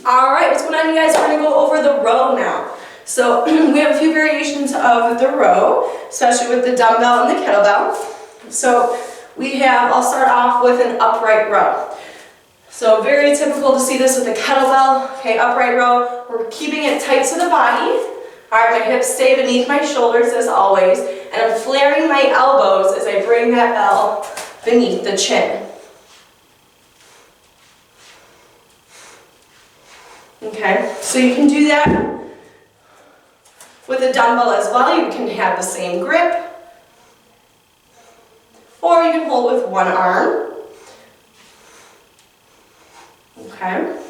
All right, what's going on, you guys? We're gonna go over the row now. So we have a few variations of the row, especially with the dumbbell and the kettlebell. So I'll start off with an upright row. So very typical to see this with the kettlebell. Okay, upright row, we're keeping it tight to the body. All right, my hips stay beneath my shoulders as always, and I'm flaring my elbows as I bring that bell beneath the chin. Okay, so you can do that with a dumbbell as well. You can have the same grip, or you can hold with one arm. Okay,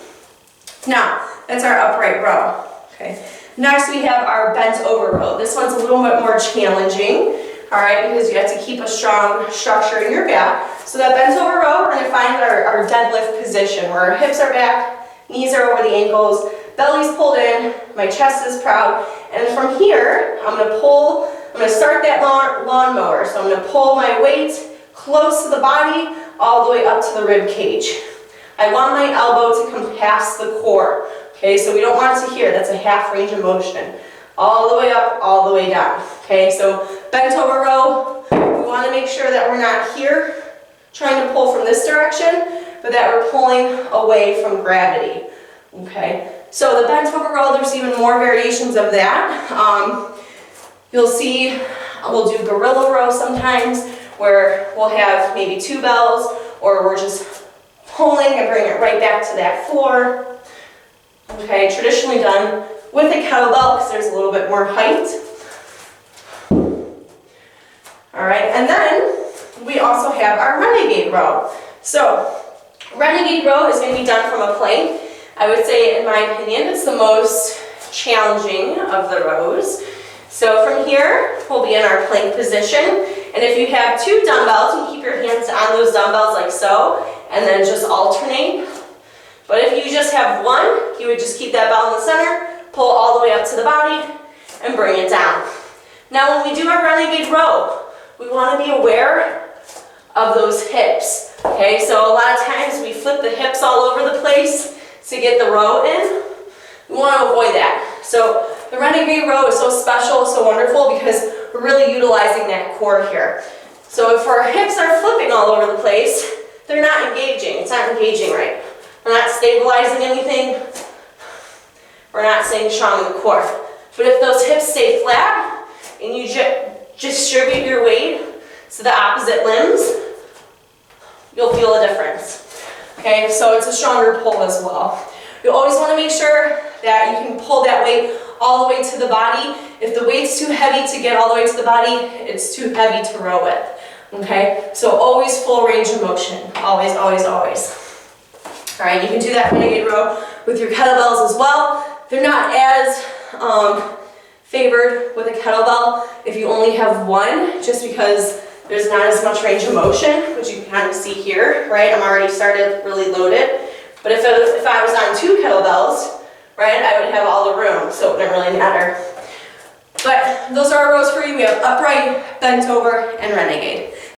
now that's our upright row. Okay, next we have our bent over row. This one's a little bit more challenging, all right, because you have to keep a strong structure in your back. So that bent over row, we're going to find our deadlift position where our hips are back, knees are over the ankles, belly's pulled in, my chest is proud, and from here, I'm going to start that lawnmower. So I'm going to pull my weight close to the body, all the way up to the rib cage. I want my elbow to come past the core. Okay, so we don't want it to here, that's a half range of motion. All the way up, all the way down. Okay, so bent over row, we want to make sure that we're not here trying to pull from this direction, but that we're pulling away from gravity. Okay, so the bent over row, there's even more variations of that. You'll see, we'll do gorilla row sometimes, where we'll have maybe two bells, or we're just pulling and bring it right back to that floor. Okay, traditionally done with a kettlebell because there's a little bit more height. All right, and then we also have our renegade row. So renegade row is going to be done from a plank. I would say, in my opinion, it's the most challenging of the rows. So from here, we'll be in our plank position. And if you have two dumbbells, you keep your hands on those dumbbells like so, and then just alternate. But if you just have one, you would just keep that bell in the center, pull all the way up to the body, and bring it down. Now when we do our renegade row, we want to be aware of those hips. Okay, so a lot of times we flip the hips all over the place to get the row in. We want to avoid that. So the renegade row is so special, so wonderful, because we're really utilizing that core here. So if our hips are flipping all over the place, they're not engaging. It's not engaging right. We're not stabilizing anything. We're not staying strong in the core. But if those hips stay flat and you distribute your weight to the opposite limbs, you'll feel a difference. Okay, so it's a stronger pull as well. You always want to make sure that you can pull that weight all the way to the body. If the weight's too heavy to get all the way to the body, it's too heavy to row with. Okay, so always full range of motion. Always, always, always. All right, you can do that renegade row with your kettlebells as well. They're not as favored with a kettlebell if you only have one, just because there's not as much range of motion, which you can kind of see here, right? I'm already started really loaded. But if I was on two kettlebells, right, I would have all the room, so it wouldn't really matter. But those are our rows for you. We have upright, bent over, and renegade.